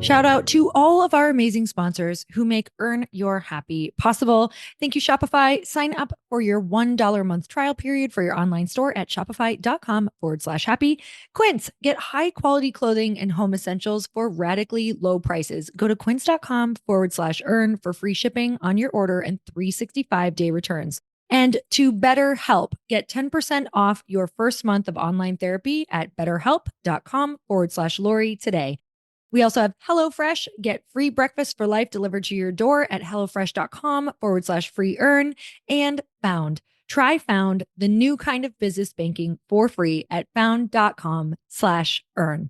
Shout out to all of our amazing sponsors who make Earn Your Happy possible. Thank you, Shopify. Sign up for your $1 a month trial period for your online store at shopify.com/happy. Quince, get high quality clothing and home essentials for radically low prices. Go to quince.com/earn for free shipping on your order and 365-day returns. And to BetterHelp, get 10% off your first month of online therapy at betterhelp.com/Lori today. We also have HelloFresh. Get free breakfast for life delivered to your door at HelloFresh.com/free earn. And Found. Try Found, the new kind of business banking for free at found.com/earn.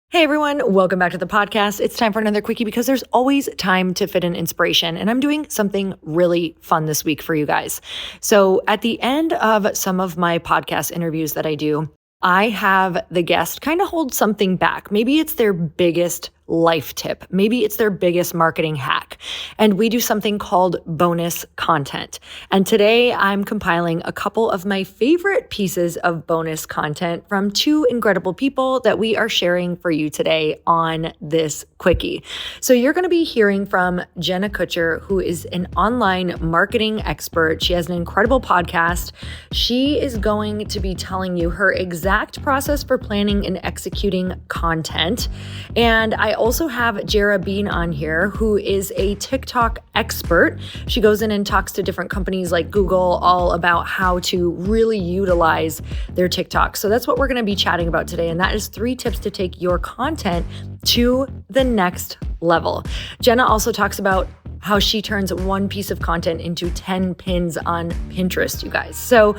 Hey everyone, welcome back to the podcast. It's time for another quickie because there's always time to fit in inspiration. And I'm doing something really fun this week for you guys. So at the end of some of my podcast interviews that I do, I have the guest kind of hold something back. Maybe it's their biggest life tip. Maybe it's their biggest marketing hack. And we do something called bonus content. And today I'm compiling a couple of my favorite pieces of bonus content from two incredible people that we are sharing for you today on this quickie. So you're going to be hearing from Jenna Kutcher, who is an online marketing expert. She has an incredible podcast. She is going to be telling you her exact process for planning and executing content. And I also have Jera on here, who is a TikTok expert. She goes in and talks to different companies like Google all about how to really utilize their TikTok. So that's what we're going to be chatting about today. And that is 3 tips to take your content to the next level. Jenna also talks about how she turns one piece of content into 10 pins on Pinterest, you guys. So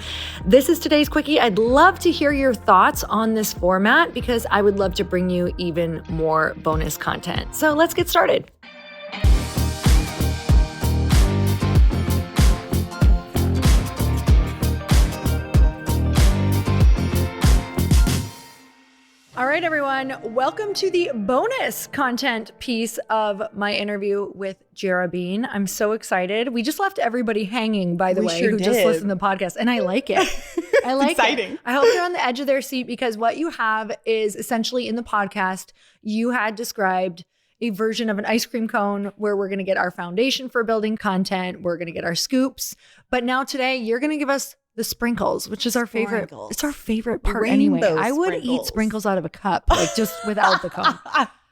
this is today's quickie. I'd love to hear your thoughts on this format because I would love to bring you even more bonus content. So let's get started. All right, everyone, welcome to the bonus content piece of my interview with Jera. I'm so excited. We just left everybody hanging, by the way, who just listened to the podcast, and I like it. I like exciting. It. I hope they're on the edge of their seat because what you have is essentially in the podcast, you had described a version of an ice cream cone where we're going to get our foundation for building content. We're going to get our scoops. But now today, you're going to give us the sprinkles, which is our favorite. It's our favorite part anyway. I would eat sprinkles out of a cup, like just without the cone.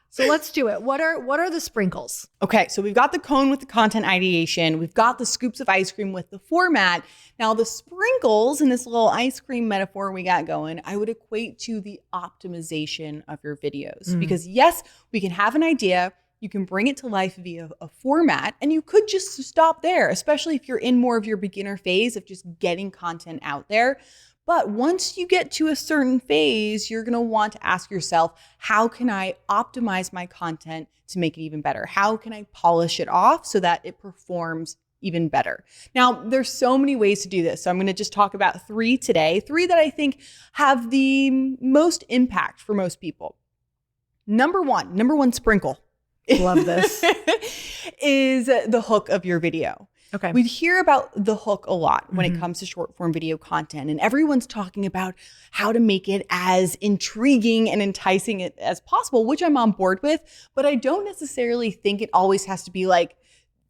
So let's do it. What are the sprinkles? Okay, so we've got the cone with the content ideation. We've got the scoops of ice cream with the format. Now the sprinkles in this little ice cream metaphor we got going, I would equate to the optimization of your videos. Because yes, we can have an idea. You can bring it to life via a format, and you could just stop there, especially if you're in more of your beginner phase of just getting content out there. But once you get to a certain phase, you're going to want to ask yourself, how can I optimize my content to make it even better? How can I polish it off so that it performs even better? Now, there's so many ways to do this. So I'm going to just talk about 3 today, 3 that I think have the most impact for most people. Number one sprinkle. Love this. is the hook of your video. Okay. We hear about the hook a lot when it comes to short form video content, and everyone's talking about how to make it as intriguing and enticing as possible, which I'm on board with, but I don't necessarily think it always has to be like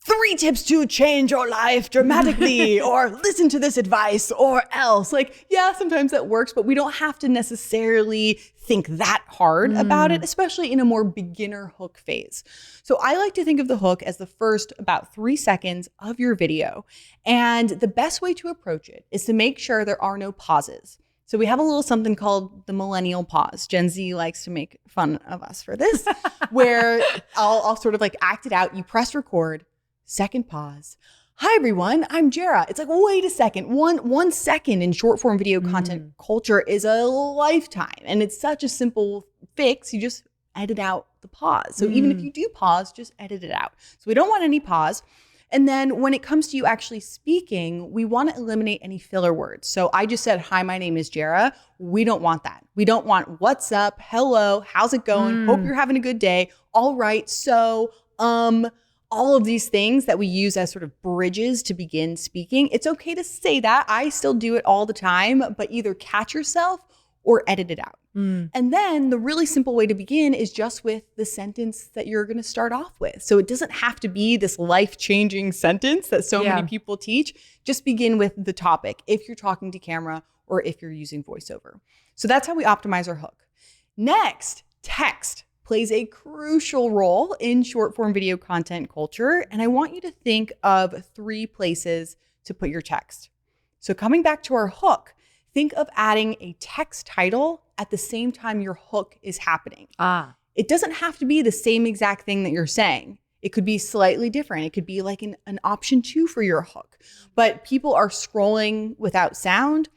3 tips to change your life dramatically or listen to this advice or else. Like, yeah, sometimes that works, but we don't have to necessarily think that hard about it, especially in a more beginner hook phase. So I like to think of the hook as the first about 3 seconds of your video. And the best way to approach it is to make sure there are no pauses. So we have a little something called the millennial pause. Gen Z likes to make fun of us for this, where I'll sort of like act it out. You press record. Second pause. Hi, everyone. I'm Jera. It's like, wait a second. One second in short form video content culture is a lifetime. And it's such a simple fix. You just edit out the pause. So even if you do pause, just edit it out. So we don't want any pause. And then when it comes to you actually speaking, we want to eliminate any filler words. So I just said, hi, my name is Jera. We don't want that. We don't want what's up, hello, how's it going? Hope you're having a good day. All right. So, all of these things that we use as sort of bridges to begin speaking. It's okay to say that. I still do it all the time, but either catch yourself or edit it out. And then the really simple way to begin is just with the sentence that you're going to start off with. So it doesn't have to be this life-changing sentence that so many people teach. Just begin with the topic if you're talking to camera or if you're using voiceover. So that's how we optimize our hook. Next, text plays a crucial role in short form video content culture. And I want you to think of 3 places to put your text. So coming back to our hook, think of adding a text title at the same time your hook is happening. It doesn't have to be the same exact thing that you're saying. It could be slightly different. It could be like an option 2 for your hook. But people are scrolling without sound.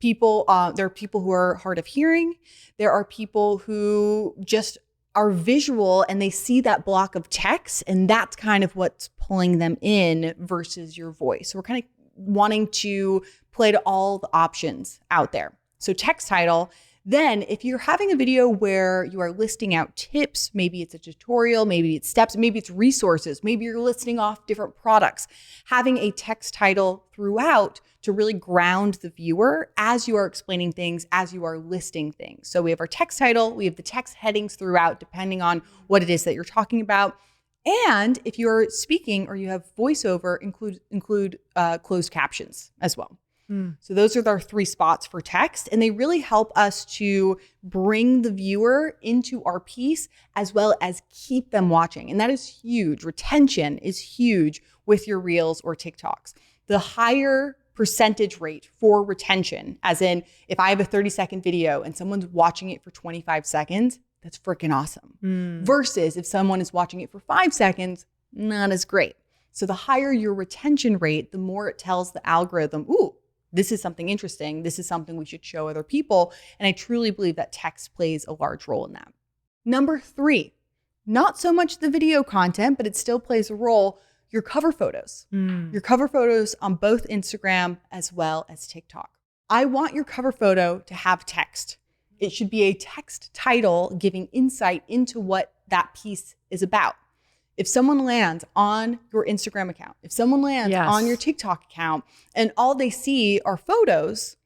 There are people who are hard of hearing. There are people who just are visual and they see that block of text, and that's kind of what's pulling them in versus your voice. So we're kind of wanting to play to all the options out there. So text title. Then if you're having a video where you are listing out tips, maybe it's a tutorial, maybe it's steps, maybe it's resources, maybe you're listing off different products, having a text title throughout to really ground the viewer as you are explaining things, as you are listing things. So we have our text title, we have the text headings throughout, depending on what it is that you're talking about. And if you're speaking or you have voiceover, include closed captions as well. So those are our 3 spots for text, and they really help us to bring the viewer into our piece as well as keep them watching. And that is huge. Retention is huge with your Reels or TikToks. The higher percentage rate for retention, as in if I have a 30-second video and someone's watching it for 25 seconds, that's freaking awesome. Versus if someone is watching it for 5 seconds, not as great. So the higher your retention rate, the more it tells the algorithm, ooh, this is something interesting. This is something we should show other people. And I truly believe that text plays a large role in that. Number 3, not so much the video content, but it still plays a role, your cover photos. Your cover photos on both Instagram as well as TikTok. I want your cover photo to have text. It should be a text title giving insight into what that piece is about. If someone lands on your Instagram account, if someone lands on your TikTok account and all they see are photos,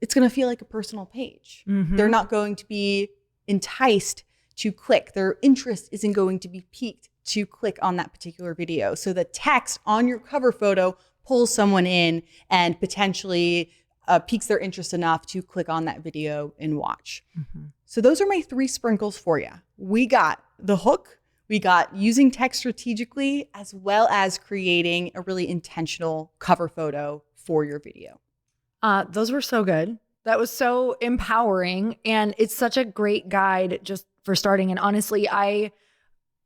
it's going to feel like a personal page. They're not going to be enticed to click. Their interest isn't going to be piqued to click on that particular video. So the text on your cover photo pulls someone in and potentially piques their interest enough to click on that video and watch. So those are my 3 sprinkles for you. We got the hook. We got using text strategically, as well as creating a really intentional cover photo for your video. Those were so good. That was so empowering. And it's such a great guide just for starting. And honestly, I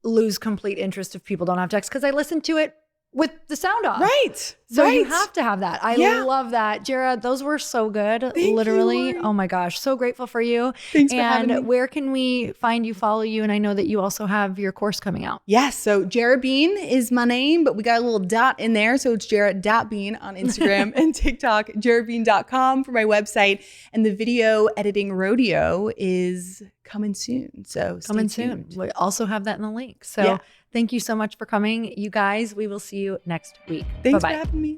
lose complete interest if people don't have text because I listen to it with the sound off. Right. So you have to have that. I love that. Jera, those were so good. Literally. Oh my gosh. So grateful for you. Thanks for having me. And where can we find you, follow you? And I know that you also have your course coming out. Yes. So Jera Bean is my name, but we got a little dot in there. So it's Jera.Bean on Instagram and TikTok, jerabean.com for my website. And the video editing rodeo is coming soon. So coming soon. We also have that in the link. So thank you so much for coming. You guys, we will see you next week. Thanks Bye-bye. for having me.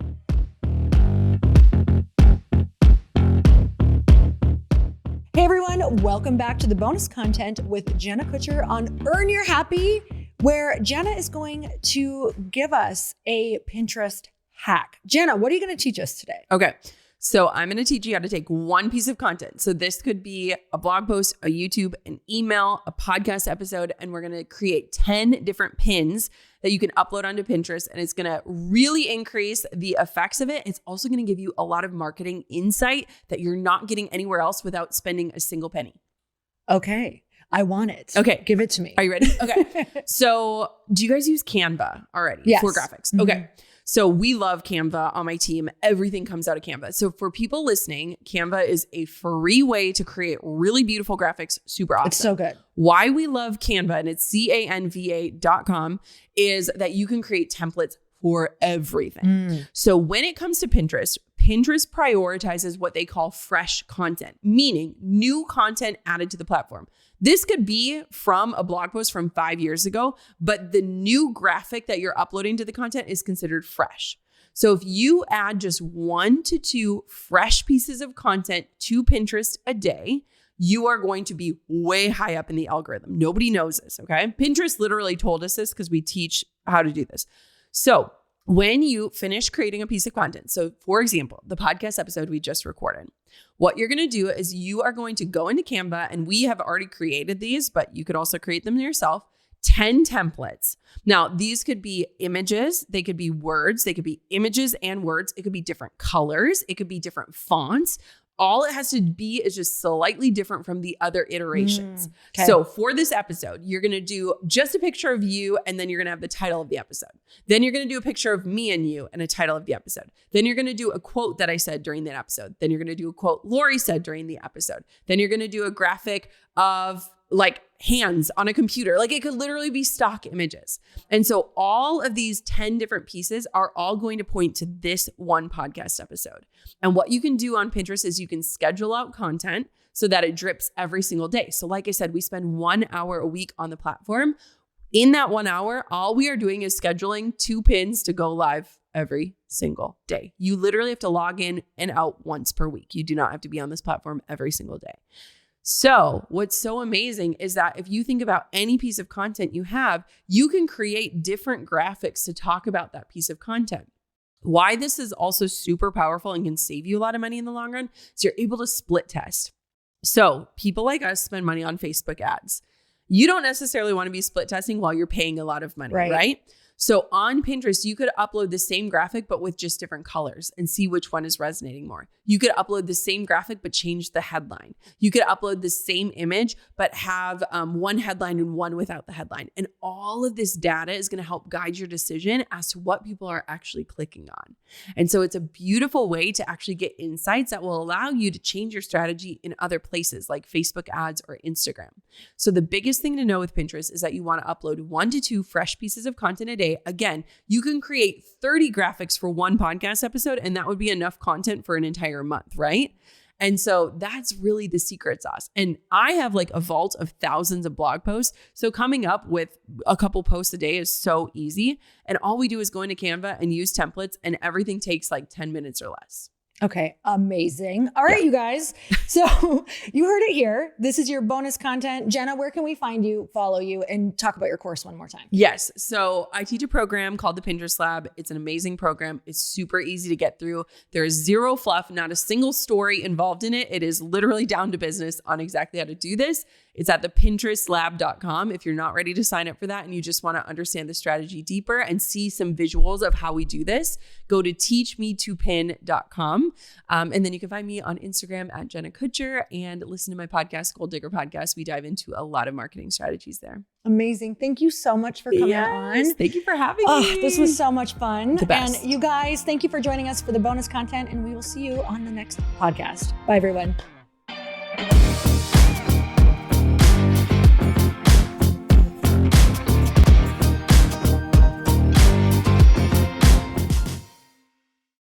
Hey everyone, welcome back to the bonus content with Jenna Kutcher on Earn Your Happy, where Jenna is going to give us a Pinterest hack. Jenna, what are you going to teach us today? Okay. So I'm going to teach you how to take one piece of content. So this could be a blog post, a YouTube, an email, a podcast episode, and we're going to create 10 different pins that you can upload onto Pinterest. And it's going to really increase the effects of it. It's also going to give you a lot of marketing insight that you're not getting anywhere else without spending a single penny. Okay. I want it. Okay. Give it to me. Are you ready? Okay. So do you guys use Canva already for graphics? Okay. So we love Canva on my team. Everything comes out of Canva. So for people listening, Canva is a free way to create really beautiful graphics. Super awesome. It's so good. Why we love Canva, and it's canva.com, is that you can create templates for everything. So when it comes to Pinterest, Pinterest prioritizes what they call fresh content, meaning new content added to the platform. This could be from a blog post from 5 years ago, but the new graphic that you're uploading to the content is considered fresh. So if you add just 1 to 2 fresh pieces of content to Pinterest a day, you are going to be way high up in the algorithm. Nobody knows this, okay? Pinterest literally told us this because we teach how to do this. So when you finish creating a piece of content, so for example, the podcast episode we just recorded, what you're going to do is you are going to go into Canva, and we have already created these, but you could also create them yourself, 10 templates. Now, these could be images, they could be words, they could be images and words, it could be different colors, it could be different fonts. All it has to be is just slightly different from the other iterations. Okay. So for this episode, you're going to do just a picture of you, and then you're going to have the title of the episode. Then you're going to do a picture of me and you and a title of the episode. Then you're going to do a quote that I said during that episode. Then you're going to do a quote Lori said during the episode. Then you're going to do a graphic of like hands on a computer. Like it could literally be stock images. And so all of these 10 different pieces are all going to point to this one podcast episode. And what you can do on Pinterest is you can schedule out content so that it drips every single day. So like I said, we spend 1 hour a week on the platform. In that 1 hour, all we are doing is scheduling 2 pins to go live every single day. You literally have to log in and out once per week. You do not have to be on this platform every single day. So what's so amazing is that if you think about any piece of content you have, you can create different graphics to talk about that piece of content. Why this is also super powerful and can save you a lot of money in the long run is you're able to split test. So people like us spend money on Facebook ads. You don't necessarily want to be split testing while you're paying a lot of money, right? So on Pinterest, you could upload the same graphic, but with just different colors and see which one is resonating more. You could upload the same graphic, but change the headline. You could upload the same image, but have one headline and one without the headline. And all of this data is going to help guide your decision as to what people are actually clicking on. And so it's a beautiful way to actually get insights that will allow you to change your strategy in other places like Facebook ads or Instagram. So the biggest thing to know with Pinterest is that you want to upload 1 to 2 fresh pieces of content a day. Again, you can create 30 graphics for one podcast episode, and that would be enough content for an entire month, right? And so that's really the secret sauce. And I have like a vault of thousands of blog posts. So coming up with a couple posts a day is so easy. And all we do is go into Canva and use templates, and everything takes like 10 minutes or less. Okay, amazing. All right, you guys. So you heard it here. This is your bonus content. Jenna, where can we find you, follow you, and talk about your course one more time? Yes. So I teach a program called the Pinterest Lab. It's an amazing program. It's super easy to get through. There is zero fluff, not a single story involved in it. It is literally down to business on exactly how to do this. It's at thepinterestlab.com. If you're not ready to sign up for that and you just want to understand the strategy deeper and see some visuals of how we do this, go to teachmetopin.com. And then you can find me on Instagram at Jenna Kutcher and listen to my podcast, Gold Digger Podcast. We dive into a lot of marketing strategies there. Amazing. Thank you so much for coming on. Thank you for having me. This was so much fun. The best. And you guys, thank you for joining us for the bonus content, and we will see you on the next podcast. Bye, everyone.